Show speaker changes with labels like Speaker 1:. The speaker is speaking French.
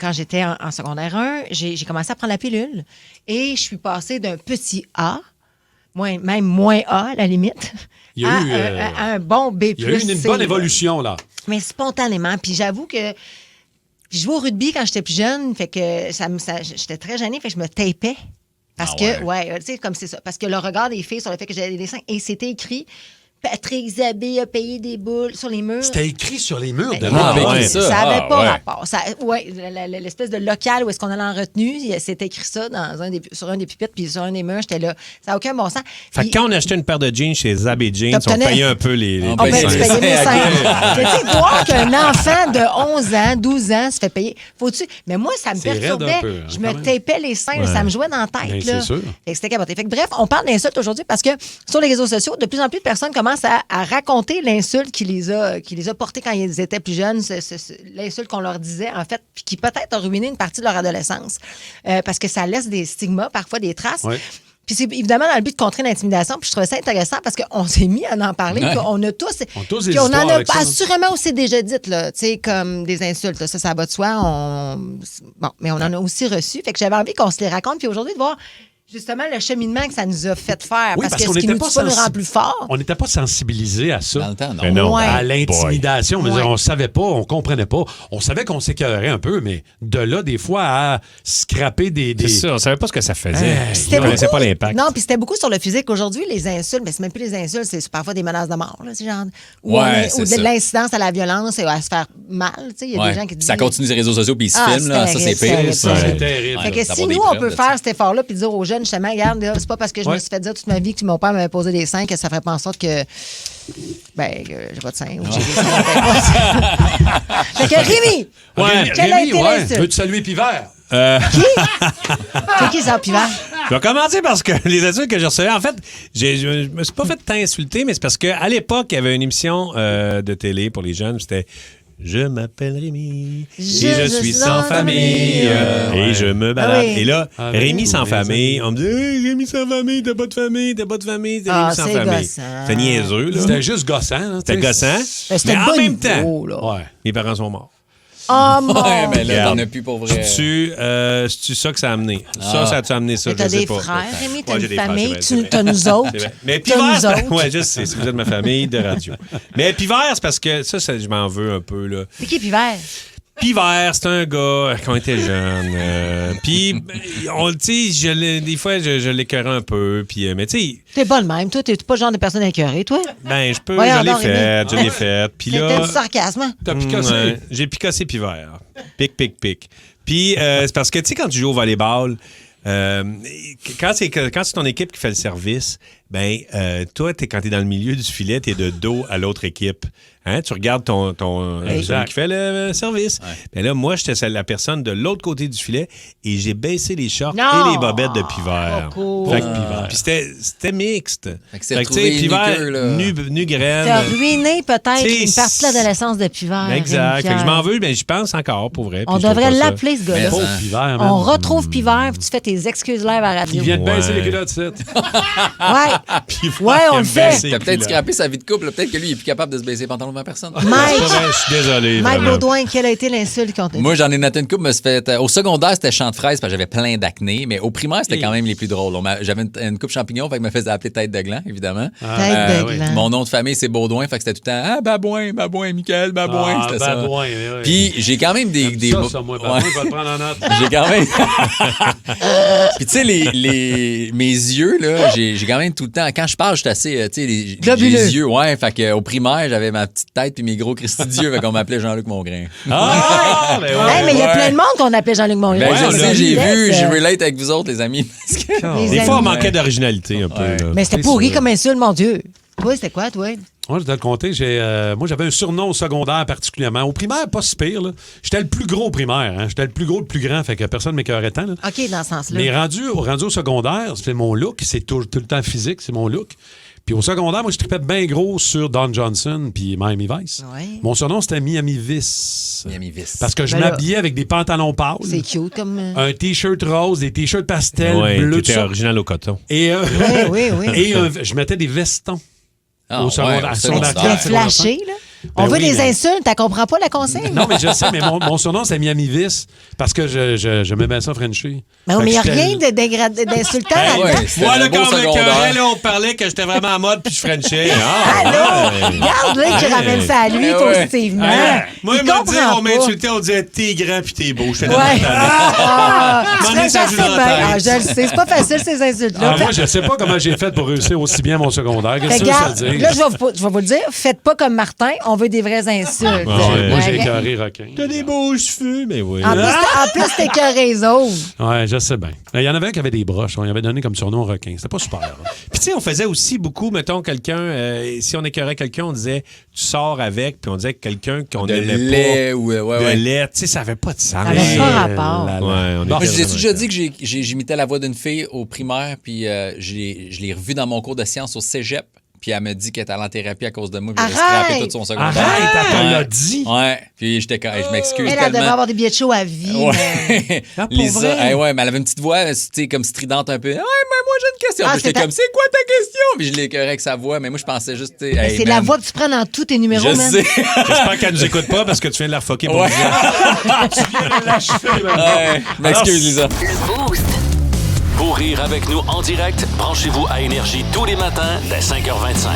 Speaker 1: quand j'étais en secondaire 1, j'ai commencé à prendre la pilule et je suis passée d'un petit A, même moins A à la limite, à un bon B+.
Speaker 2: Il y a eu une bonne évolution, là.
Speaker 1: Mais spontanément. Puis j'avoue que je jouais au rugby quand j'étais plus jeune, fait que j'étais très gênée, fait que je me tapais. Parce tu sais, comme c'est ça. Parce que le regard des filles sur le fait que j'avais des dessins, et c'était écrit Patrick Zabé a payé des boules sur les murs.
Speaker 2: C'était écrit sur les murs de
Speaker 1: Ça n'avait pas rapport. L'espèce de local où est-ce qu'on allait en retenue, c'était écrit ça sur un des pupitres, puis sur un des murs, j'étais là. Ça n'a aucun bon sens.
Speaker 3: Fait que quand on achetait une paire de jeans chez Zabé Jeans, on payait un peu les
Speaker 1: on payait les seins. Tu sais, voir qu'un enfant de 11 ans, 12 ans se fait payer. Faut-tu... Mais moi, ça me perturbait. Je me tapais les seins, ça me jouait dans la tête.
Speaker 2: Ben, c'est sûr.
Speaker 1: Fait que c'était capoté. Fait que bref, on parle d'insultes aujourd'hui parce que sur les réseaux sociaux, de plus en plus de personnes commencent à raconter l'insulte qui les a portés quand ils étaient plus jeunes, l'insulte qu'on leur disait, en fait, puis qui peut-être a ruiné une partie de leur adolescence. Parce que ça laisse des stigmas, parfois des traces. Ouais. Puis c'est évidemment dans le but de contrer l'intimidation. Puis je trouvais ça intéressant parce qu'on s'est mis à en parler. Ouais. On a tous...
Speaker 2: On
Speaker 1: en a assurément aussi déjà dit, là, tu sais, comme des insultes. Là, ça va de soi. Bon, mais on en a aussi reçu. Fait que j'avais envie qu'on se les raconte. Puis aujourd'hui, de voir... Justement, le cheminement que ça nous a fait faire.
Speaker 2: Oui,
Speaker 1: parce que ce qui nous tue pas nous rend plus forts.
Speaker 2: On n'était pas sensibilisés à ça.
Speaker 4: Dans le temps, non.
Speaker 1: Ouais.
Speaker 2: À l'intimidation. On ne savait pas, on ne comprenait pas. On savait qu'on s'écœurait un peu, mais de là, des fois, à scraper des...
Speaker 3: C'est ça, on ne savait pas ce que ça faisait. On ne connaissait pas l'impact.
Speaker 1: Non, puis c'était beaucoup sur le physique. Aujourd'hui, les insultes, mais c'est même plus les insultes, c'est parfois des menaces de mort. Là, genre, ou de l'incidence à la violence et à se faire mal. Il y a des gens qui disent...
Speaker 4: Ça continue sur les réseaux sociaux, puis ils se filment. Là, ça, c'est pire.
Speaker 2: C'est terrible.
Speaker 1: Fait que si nous, on peut faire cet effort-là puis dire aux jeunes, justement, regarde, c'est pas parce que je me suis fait dire toute ma vie que mon père m'avait posé des seins que ça ferait pas en sorte que j'ai pas de seins ou que j'ai des seins. Fait que Rémi! Quelle a été l'insulte?
Speaker 2: Veux-tu saluer Pivert?
Speaker 1: Qui? C'est qui ça, Pivert?
Speaker 3: Je vais commencer parce que les insultes que j'ai reçues, en fait, je me suis pas fait tant insulter, mais c'est parce qu'à l'époque, il y avait une émission de télé pour les jeunes, c'était Je m'appelle Rémi et je suis sans famille et je me balade. Et là, Rémi sans famille, on me dit hey, Rémi sans famille, t'as pas de famille, c'est Rémi sans famille. C'est niaiseux, là.
Speaker 2: C'était juste gossant.
Speaker 3: C'était gossant. Mais en même temps, mes parents sont morts.
Speaker 1: Oh mon
Speaker 4: mais là, t'en as plus pour vrai.
Speaker 3: C'est-tu ça que ça a amené? Ça a-tu amené ça?
Speaker 1: T'as des frères, Rémi, t'as une famille, t'as nous autres.
Speaker 3: Mais Pivert, ouais, je sais, si vous êtes ma famille de radio. Mais Pivert, c'est parce que ça, je m'en veux un peu, là.
Speaker 1: C'est qui Pivert?
Speaker 3: Pivert, c'est un gars quand on était jeune. Puis, tu sais, des fois, je l'écœurais un peu. Puis, mais tu sais.
Speaker 1: T'es pas le même, toi. T'es pas le genre de personne écœurée, toi.
Speaker 3: Ben, je peux. Je l'ai fait. Puis là.
Speaker 1: C'était du sarcasme.
Speaker 2: T'as picassé.
Speaker 3: J'ai picassé Pivert. Pic. Puis, c'est parce que, tu sais, quand tu joues au volleyball, quand c'est ton équipe qui fait le service, ben, toi, quand t'es dans le milieu du filet, t'es de dos à l'autre équipe. Hein? Tu regardes celui qui fait le service. Ouais. Ben là, moi, j'étais la personne de l'autre côté du filet et j'ai baissé les shorts et les bobettes de Pivert. Puis c'était mixte.
Speaker 4: Fait que Pivert,
Speaker 3: nu graine.
Speaker 1: T'as ruiné peut-être une partie de l'adolescence de Pivert.
Speaker 3: Exact. Fait que je m'en veux, mais j'y pense encore, pour vrai.
Speaker 1: On devrait l'appeler, ce gars-là.
Speaker 2: Pivert,
Speaker 1: on retrouve Pivert, puis tu fais tes excuses live à la radio.
Speaker 2: Il vient de baisser les culottes, c'est
Speaker 1: Ouais, on le fait.
Speaker 4: T'as peut-être scrappé sa vie de couple. Peut-être que lui, il est plus capable de se baisser les pantalons devant personne.
Speaker 1: Mike,
Speaker 3: je suis désolé.
Speaker 1: Mike Baudouin, quelle a été l'insulte qu'on t'a dit?
Speaker 4: Moi, j'en ai noté une couple, mais au secondaire, c'était champ de fraise parce que j'avais plein d'acné. Mais au primaire, c'était quand même les plus drôles. J'avais une coupe champignon, fait que me faisait appeler tête de gland, évidemment.
Speaker 1: Tête de gland.
Speaker 4: Mon nom de famille, c'est Baudouin, fait que c'était tout le temps Babouin, Michael, Babouin, c'était ça.
Speaker 2: Babouin,
Speaker 4: Puis j'ai quand même des
Speaker 2: ça, moi, Babouin, je vais le prendre en note.
Speaker 4: J'ai quand même. Puis tu sais, mes yeux, là, j'ai quand même tout le temps. Quand je parle, je suis assez. Tu sais, les yeux, ouais. Fait qu'au primaire, j'avais ma petite tête puis mes gros Christy Dieu, fait qu'on m'appelait Jean-Luc Mongrain.
Speaker 1: Mais il y a plein de monde qu'on appelait Jean-Luc Mongrain.
Speaker 4: Ben, je sais, j'ai vu, je relate avec vous autres, les amis.
Speaker 3: Des fois, on manquait d'originalité un peu.
Speaker 1: Mais c'était pourri comme insulte, mon Dieu. Toi, c'était quoi, toi?
Speaker 2: Moi, je dois le compter. Moi, j'avais un surnom au secondaire particulièrement. Au primaire, pas si pire. Là. J'étais le plus gros au primaire. Hein. J'étais le plus gros, le plus grand. Fait que personne ne m'écœurait tant. Là.
Speaker 1: OK, dans ce sens-là.
Speaker 2: Mais rendu au secondaire, c'est mon look. C'est tout le temps physique, c'est mon look. Puis au secondaire, moi, je tripais bien gros sur Don Johnson puis Miami Vice.
Speaker 1: Ouais.
Speaker 2: Mon surnom, c'était Miami Vice.
Speaker 4: Miami Vice.
Speaker 2: Parce que je m'habillais avec des pantalons pâles.
Speaker 1: C'est cute comme...
Speaker 2: Un T-shirt rose, des T-shirts pastel, bleu.
Speaker 3: C'était original au coton.
Speaker 2: Et,
Speaker 1: oui.
Speaker 2: et je mettais des vestons. Au secondaire.
Speaker 1: C'était flashé, là? On veut
Speaker 2: oui,
Speaker 1: des
Speaker 2: mais-
Speaker 1: insultes, tu comprends pas la consigne?
Speaker 2: Non, mais je sais, mais mon surnom, c'est Miami Vice parce que je me mets ça Frenchie.
Speaker 1: Mais
Speaker 2: Fait
Speaker 1: il n'y a
Speaker 2: que
Speaker 1: rien
Speaker 2: j'étais-
Speaker 1: d'insultant
Speaker 4: Ben
Speaker 1: là-dedans.
Speaker 4: ouais, c'était
Speaker 3: Moi, là,
Speaker 4: un beau
Speaker 3: quand on me
Speaker 4: secondaire.
Speaker 3: écœurait, là, on parlait que j'étais vraiment en mode puis je frenchais.
Speaker 1: Allô? Regarde, là, qui ramène ça à lui
Speaker 4: Eh ouais.
Speaker 1: positivement.
Speaker 3: Moi,
Speaker 1: il
Speaker 3: il m'a dit,
Speaker 1: comprend
Speaker 3: on
Speaker 1: pas.
Speaker 3: m'insultait, on disait t'es grand puis t'es beau. Je fais
Speaker 1: Ouais. Ah, tu
Speaker 3: M'en
Speaker 1: ferais
Speaker 3: est ça
Speaker 1: ça
Speaker 3: joue
Speaker 1: bien.
Speaker 3: dans la tête.
Speaker 1: Ah, je le sais, c'est pas facile ces insultes-là.
Speaker 2: Ah, moi, je sais pas comment j'ai fait pour réussir aussi bien mon secondaire. Qu'est-ce que
Speaker 1: Regarde,
Speaker 2: ça veut dire?
Speaker 1: là, je vais vous le dire, faites pas comme Martin, on veut des vraies insultes.
Speaker 2: Moi, j'ai
Speaker 1: Ouais.
Speaker 2: écœuré requin.
Speaker 3: T'as des beaux cheveux, mais oui.
Speaker 1: En plus, t'écœurais les autres.
Speaker 2: Ouais, je sais bien. Il y en avait un qui avait des broches. On lui avait donné comme surnom requin. C'était pas super.
Speaker 3: Puis, tu sais, on faisait aussi beaucoup, mettons, quelqu'un, si on écœurait quelqu'un, on disait tu sors avec, puis on disait que quelqu'un qu'on
Speaker 4: De
Speaker 3: n'aimait
Speaker 4: lait
Speaker 3: pas.
Speaker 4: ou...
Speaker 3: de
Speaker 4: ouais.
Speaker 3: lait. Tu sais, ça avait pas de sens.
Speaker 1: Ça avait pas rapport.
Speaker 2: Là, là.
Speaker 3: Ouais, on
Speaker 2: Bon,
Speaker 3: était
Speaker 4: Moi, je vous ai
Speaker 3: vraiment
Speaker 4: déjà dit que j'imitais la voix d'une fille au primaire, puis je l'ai revue dans mon cours de sciences au cégep, puis elle m'a dit qu'elle était allée en thérapie à cause de moi, puis j'avais
Speaker 1: Arrête!
Speaker 4: scrappé tout son secondaire.
Speaker 2: Arrête, elle te l'a
Speaker 4: Ouais.
Speaker 2: dit.
Speaker 4: Ouais, puis j'étais quand je m'excuse
Speaker 1: Elle, elle devait
Speaker 4: tellement.
Speaker 1: avoir des billets de show à vie. mais-
Speaker 4: Ouais.
Speaker 3: Ah, pour
Speaker 4: Lisa,
Speaker 3: vrai?
Speaker 4: ouais, mais elle avait une petite voix, tu sais, comme stridente un peu. Ouais, mais moi j'ai une question.
Speaker 1: Ah,
Speaker 4: Puis j'étais
Speaker 1: c'est
Speaker 4: comme, c'est quoi ta question? Puis je l'écœurais avec sa voix, mais moi je pensais juste, tu sais,
Speaker 1: Mais
Speaker 4: hey,
Speaker 1: c'est
Speaker 4: man,
Speaker 1: la voix que tu prends dans tous tes numéros,
Speaker 4: Je
Speaker 1: man.
Speaker 4: sais.
Speaker 3: J'espère qu'elle nous écoute pas parce que tu viens de la refoquer pour
Speaker 4: Ouais.
Speaker 3: nous.
Speaker 4: Ouais, m'excuse, Lisa.
Speaker 5: Le Boost. Pour rire avec nous en direct, branchez-vous à Énergie tous les matins dès 5h25.